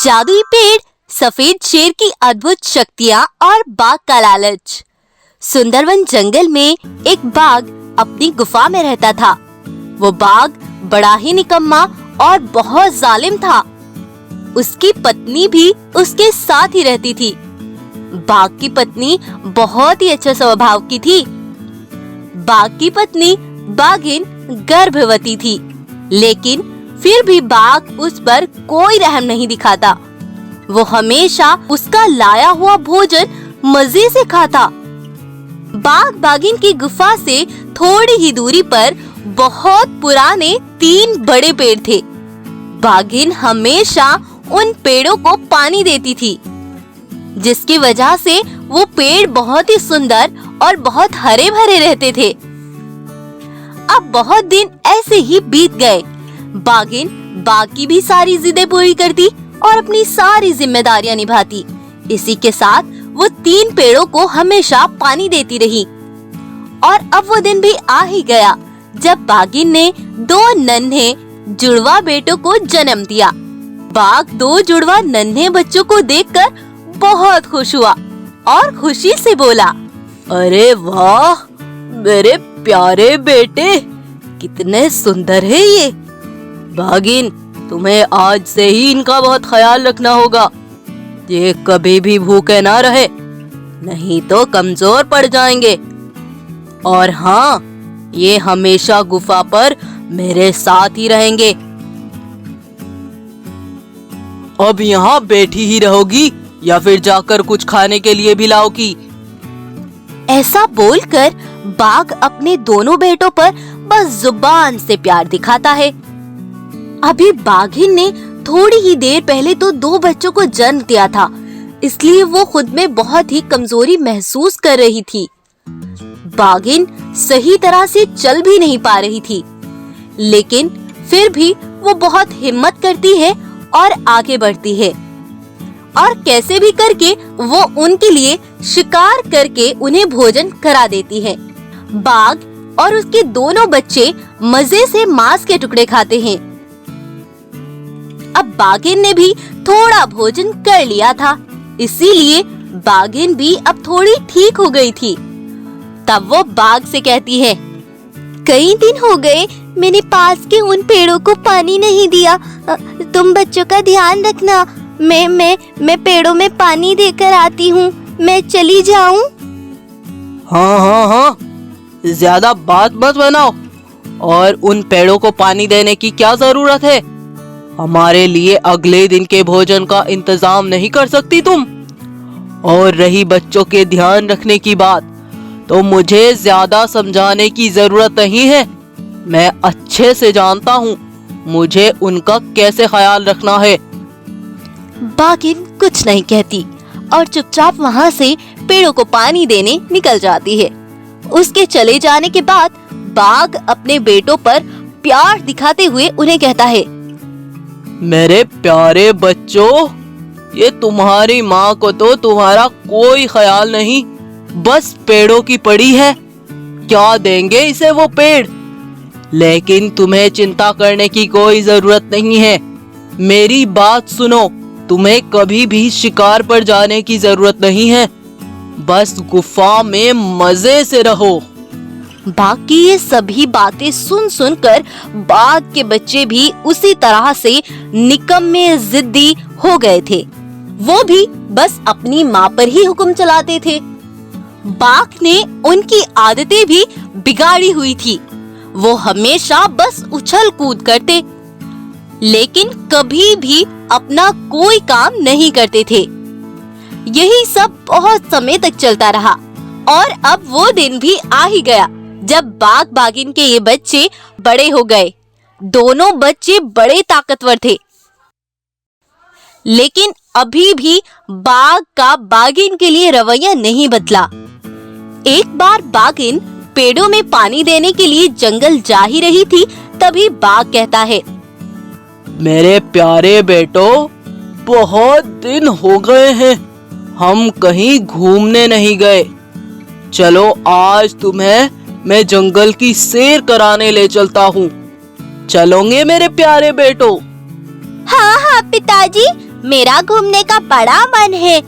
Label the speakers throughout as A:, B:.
A: जादुई पेड़, सफेद शेर की अद्भुत शक्तियाँ और बाघ का लालच। सुंदरवन जंगल में एक बाघ अपनी गुफा में रहता था। वो बाघ बड़ा ही निकम्मा और बहुत जालिम था। उसकी पत्नी भी उसके साथ ही रहती थी। बाघ की पत्नी बहुत ही अच्छे स्वभाव की थी। बाघ की पत्नी बाघिन गर्भवती थी, लेकिन फिर भी बाघ उस पर कोई रहम नहीं दिखाता। वो हमेशा उसका लाया हुआ भोजन मजे से खाता। बाघ बाघिन की गुफा से थोड़ी ही दूरी पर बहुत पुराने 3 बड़े पेड़ थे। बाघिन हमेशा उन पेड़ों को पानी देती थी, जिसकी वजह से वो पेड़ बहुत ही सुंदर और बहुत हरे भरे रहते थे। अब बहुत दिन ऐसे ही बीत गए। बाघिन बाघ की भी सारी जिदें पूरी करती और अपनी सारी जिम्मेदारियां निभाती। इसी के साथ वो 3 पेड़ों को हमेशा पानी देती रही। और अब वो दिन भी आ ही गया जब बाघिन ने 2 नन्हे जुड़वा बेटों को जन्म दिया। बाघ 2 जुड़वा नन्हे बच्चों को देखकर बहुत खुश हुआ और खुशी से बोला, अरे वाह मेरे प्यारे बेटे, कितने सुंदर है ये। बाघिन, तुम्हें आज से ही इनका बहुत ख्याल रखना होगा। ये कभी भी भूखे ना रहे, नहीं तो कमजोर पड़ जाएंगे। और हाँ, ये हमेशा गुफा पर मेरे साथ ही रहेंगे। अब यहाँ बैठी ही रहोगी या फिर जाकर कुछ खाने के लिए भी लाओगी? ऐसा बोलकर बाघ अपने दोनों बेटों पर बस जुबान से प्यार दिखाता है। अभी बाघिन ने थोड़ी ही देर पहले तो 2 बच्चों को जन्म दिया था, इसलिए वो खुद में बहुत ही कमजोरी महसूस कर रही थी। बाघिन सही तरह से चल भी नहीं पा रही थी, लेकिन फिर भी वो बहुत हिम्मत करती है और आगे बढ़ती है। और कैसे भी करके वो उनके लिए शिकार करके उन्हें भोजन करा देती है। बाघ और उसके दोनों बच्चे मजे से मांस के टुकड़े खाते हैं। अब बाघिन ने भी थोड़ा भोजन कर लिया था, इसीलिए बाघिन भी अब थोड़ी ठीक हो गई थी। तब वो बाघ से कहती है, कई दिन हो गए मैंने पास के उन पेड़ों को पानी नहीं दिया। तुम बच्चों का ध्यान रखना। मैं पेड़ों में पानी देकर आती हूँ। मैं चली जाऊँ?
B: हाँ, ज्यादा बात मत बनाओ। और उन पेड़ों को पानी देने की क्या जरूरत है? हमारे लिए अगले दिन के भोजन का इंतजाम नहीं कर सकती तुम? और रही बच्चों के ध्यान रखने की बात, तो मुझे ज्यादा समझाने की जरूरत नहीं है। मैं अच्छे से जानता हूँ मुझे उनका कैसे ख्याल रखना है।
A: बाघिन कुछ नहीं कहती और चुपचाप वहाँ से पेड़ों को पानी देने निकल जाती है। उसके चले जाने के बाद बाघ अपने बेटों पर प्यार दिखाते हुए उन्हें कहता है,
B: मेरे प्यारे बच्चों, ये तुम्हारी माँ को तो तुम्हारा कोई ख्याल नहीं, बस पेड़ों की पड़ी है। क्या देंगे इसे वो पेड़? लेकिन तुम्हें चिंता करने की कोई जरूरत नहीं है। मेरी बात सुनो, तुम्हें कभी भी शिकार पर जाने की जरूरत नहीं है। बस गुफा में मजे से रहो।
A: बाघ की ये सभी बातें सुन कर बाघ के बच्चे भी उसी तरह से निकम्मे जिद्दी हो गए थे। वो भी बस अपनी माँ पर ही हुक्म चलाते थे। बाघ ने उनकी आदतें भी बिगाड़ी हुई थी। वो हमेशा बस उछल कूद करते, लेकिन कभी भी अपना कोई काम नहीं करते थे। यही सब बहुत समय तक चलता रहा और अब वो दिन भी आ ही गया जब बाघ बाघिन के ये बच्चे बड़े हो गए। दोनों बच्चे बड़े ताकतवर थे, लेकिन अभी भी बाघ का बाघिन के लिए रवैया नहीं बदला। एक बार बाघिन पेड़ों में पानी देने के लिए जंगल जा ही रही थी, तभी बाघ कहता है,
B: मेरे प्यारे बेटों, बहुत दिन हो गए हैं हम कहीं घूमने नहीं गए। चलो आज तुम्हें मैं जंगल की सैर कराने ले चलता हूँ। चलोगे मेरे प्यारे बेटो?
A: हाँ पिताजी, मेरा घूमने का बड़ा मन है।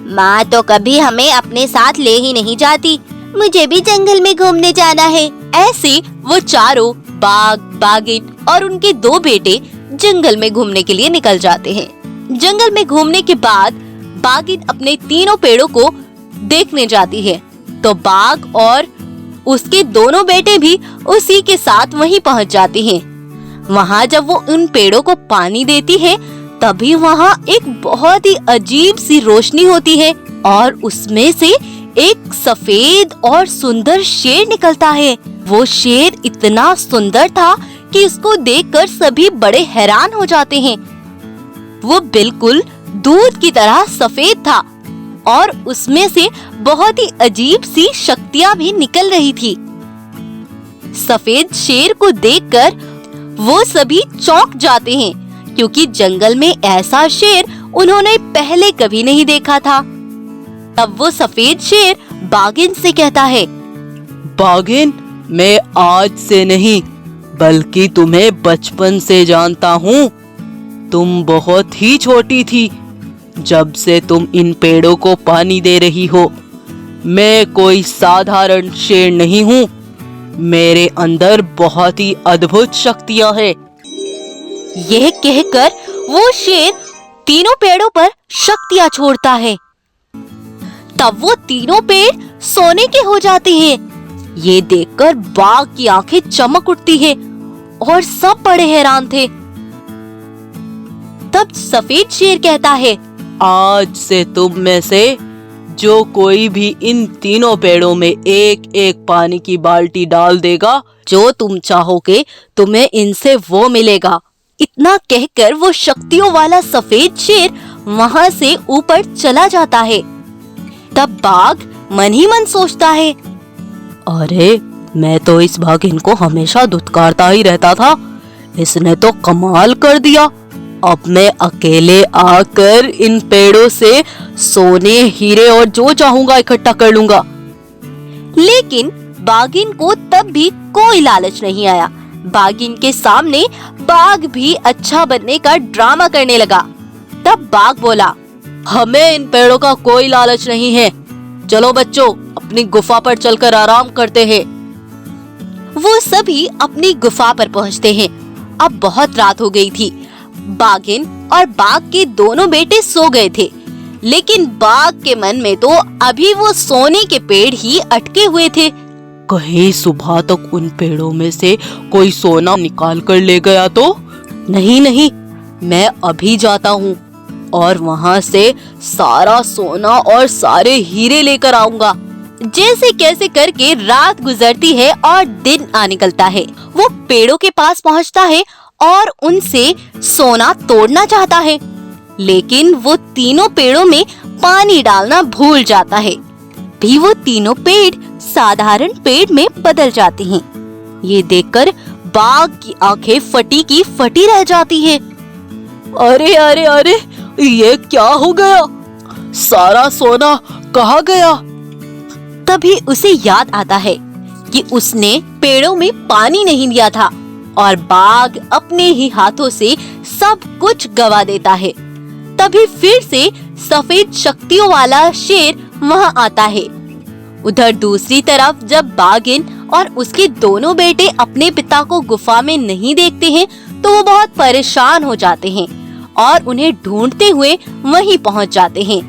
A: माँ तो कभी हमें अपने साथ ले ही नहीं जाती। मुझे भी जंगल में घूमने जाना है। ऐसे वो चारों बाघ, बाघिन और उनके 2 बेटे जंगल में घूमने के लिए निकल जाते हैं। जंगल में घूमने के बाद बाघिन अपने तीनों पेड़ों को देखने जाती है, तो बाघ और उसके दोनों बेटे भी उसी के साथ वहीं पहुंच जाते हैं। वहां जब वो उन पेड़ों को पानी देती है, तभी वहां एक बहुत ही अजीब सी रोशनी होती है और उसमें से एक सफेद और सुंदर शेर निकलता है। वो शेर इतना सुंदर था कि उसको देखकर सभी बड़े हैरान हो जाते हैं। वो बिल्कुल दूध की तरह सफेद था और उसमें से बहुत ही अजीब सी शक्तियां भी निकल रही थी। सफेद शेर को देखकर वो सभी चौंक जाते हैं, क्योंकि जंगल में ऐसा शेर उन्होंने पहले कभी नहीं देखा था। तब वो सफेद शेर बाघिन से कहता है,
B: बाघिन, मैं आज से नहीं बल्कि तुम्हें बचपन से जानता हूँ। तुम बहुत ही छोटी थी जब से तुम इन पेड़ों को पानी दे रही हो। मैं कोई साधारण शेर नहीं हूँ, मेरे अंदर बहुत ही अद्भुत शक्तियाँ हैं।
A: यह कहकर वो शेर तीनों पेड़ों पर शक्तियाँ छोड़ता है। तब वो तीनों पेड़ सोने के हो जाते हैं। ये देखकर बाघ की आंखें चमक उठती है और सब बड़े हैरान थे। तब सफेद शेर कहता है,
B: आज से तुम में से जो कोई भी इन तीनों पेड़ों में एक एक पानी की बाल्टी डाल देगा,
A: जो तुम चाहोगे तुम्हें इनसे वो मिलेगा। इतना कहकर वो शक्तियों वाला सफेद शेर वहां से ऊपर चला जाता है। तब बाघ मन ही मन सोचता है,
B: अरे मैं तो इस बाघिन को हमेशा धुतकारता ही रहता था, इसने तो कमाल कर दिया। अब मैं अकेले आकर इन पेड़ों से सोने, हीरे और जो चाहूंगा इकट्ठा कर लूंगा।
A: लेकिन बाघिन को तब भी कोई लालच नहीं आया। बाघिन के सामने बाघ भी अच्छा बनने का ड्रामा करने लगा। तब बाघ बोला,
B: हमें इन पेड़ों का कोई लालच नहीं है। चलो बच्चों, अपनी गुफा पर चलकर आराम करते हैं।
A: वो सभी अपनी गुफा पर पहुंचते हैं। अब बहुत रात हो गई थी। बाघिन और बाघ के दोनों बेटे सो गए थे, लेकिन बाघ के मन में तो अभी वो सोने के पेड़ ही अटके हुए थे।
B: कहीं सुबह तक उन पेड़ों में से कोई सोना निकाल कर ले गया तो? नहीं नहीं, मैं अभी जाता हूँ और वहाँ से सारा सोना और सारे हीरे लेकर आऊंगा।
A: जैसे कैसे करके रात गुजरती है और दिन आ निकलता है। वो पेड़ों के पास पहुँचता है और उनसे सोना तोड़ना चाहता है, लेकिन वो तीनों पेड़ों में पानी डालना भूल जाता है। भी वो तीनों पेड़ साधारण पेड़ में बदल जाते हैं। ये देखकर बाघ की आंखें फटी की फटी रह जाती है।
B: अरे अरे अरे, ये क्या हो गया? सारा सोना कहाँ गया?
A: तभी उसे याद आता है कि उसने पेड़ों में पानी नहीं दिया था और बाघ अपने ही हाथों से सब कुछ गवा देता है। तभी फिर से सफेद शक्तियों वाला शेर वहां आता है। उधर दूसरी तरफ जब बाघिन और उसके दोनों बेटे अपने पिता को गुफा में नहीं देखते हैं, तो वो बहुत परेशान हो जाते हैं और उन्हें ढूंढते हुए वहीं पहुंच जाते हैं।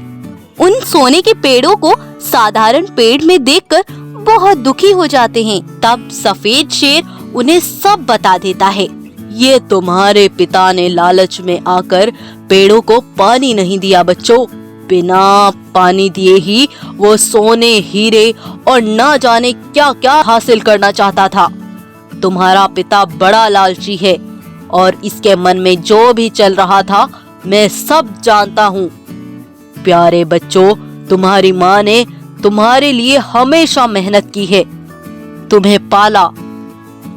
A: उन सोने के पेड़ों को साधारण पेड़ में देखकर बहुत दुखी हो जाते हैं। तब सफेद शेर उन्हें सब बता देता है।
B: ये तुम्हारे पिता ने लालच में आकर पेड़ों को पानी नहीं दिया बच्चों। बिना पानी दिए ही वो सोने, हीरे और ना जाने क्या क्या हासिल करना चाहता था। तुम्हारा पिता बड़ा लालची है और इसके मन में जो भी चल रहा था मैं सब जानता हूँ। प्यारे बच्चों, तुम्हारी माँ ने तुम्हारे लिए हमेशा मेहनत की है, तुम्हें पाला,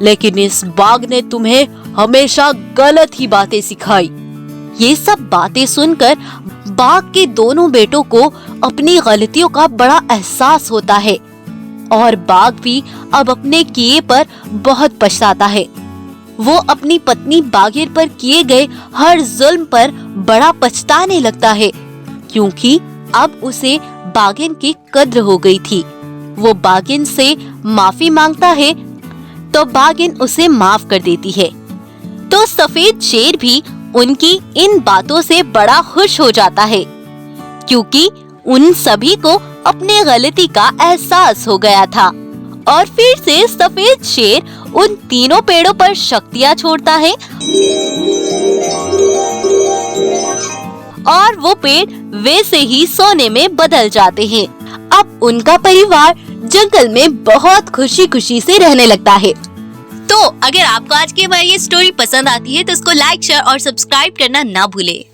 B: लेकिन इस बाघ ने तुम्हें हमेशा गलत ही बातें सिखाई।
A: ये सब बातें सुनकर बाघ के दोनों बेटों को अपनी गलतियों का बड़ा एहसास होता है और बाघ भी अब अपने किए पर बहुत पछताता है। वो अपनी पत्नी बाघिन पर किए गए हर जुल्म पर बड़ा पछताने लगता है, क्योंकि अब उसे बाघिन की कद्र हो गई थी। वो बाघिन से माफी मांगता है तो बाघिन उसे माफ कर देती है। तो सफेद शेर भी उनकी इन बातों से बड़ा खुश हो जाता है, क्योंकि उन सभी को अपनी गलती का एहसास हो गया था। और फिर से सफेद शेर उन तीनों पेड़ों पर शक्तियाँ छोड़ता है और वो पेड़ वैसे ही सोने में बदल जाते हैं। अब उनका परिवार जंगल में बहुत खुशी खुशी से रहने लगता है। तो अगर आपको आज की हमारी ये स्टोरी पसंद आती है तो इसको लाइक, शेयर और सब्सक्राइब करना ना भूले।